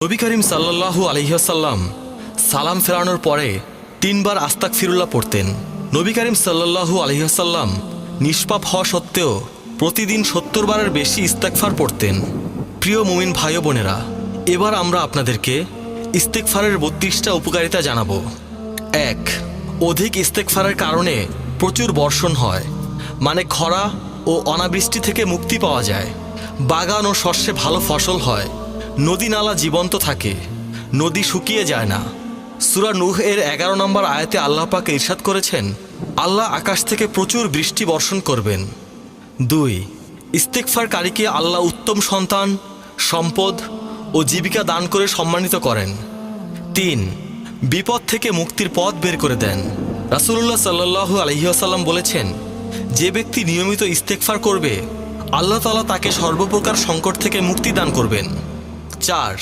নবী করিম সাল্লাল্লাহু আলাইহি ওয়াসাল্লাম সালাম ফেরানোর পরে 3 বার আস্তাগফিরুল্লাহ পড়তেন। নবী করিম সাল্লাল্লাহু আলাইহি ওয়াসাল্লাম নিষ্পাপ হওয়া সত্ত্বেও প্রতিদিন 70 বারের বেশি ইস্তেগফার পড়তেন। প্রিয় মুমিন ভাই ও বোনেরা, এবার আমরা আপনাদেরকে ইস্তেগফারের 32টা উপকারিতা জানাবো। 1. অধিক ইস্তেগফারের কারণে প্রচুর বর্ষণ হয়, মানে খরা ও অনাবৃষ্টি থেকে মুক্তি পাওয়া যায়। বাগান ও শস্যে ভালো ফসল হয়, নদী নালা জীবন্ত থাকে, নদী শুকিয়ে যায় না। সূরা নূহ এর 11 নম্বর আয়াতে আল্লাহ পাক ইরশাদ করেছেন, আল্লাহ আকাশ থেকে প্রচুর বৃষ্টি বর্ষণ করবেন। 2. ইস্তেগফারকারীকে আল্লাহ উত্তম সন্তান, সম্পদ ও জীবিকা দান করে সম্মানিত করেন। 3. বিপদ থেকে মুক্তির পথ বের করে দেন। রাসূলুল্লাহ সাল্লাল্লাহু আলাইহি ওয়াসাল্লাম বলেছেন, যে ব্যক্তি নিয়মিত ইস্তেগফার করবে আল্লাহ তাআলা তাকে সর্বপ্রকার সংকট থেকে মুক্তি দান করবেন। 4.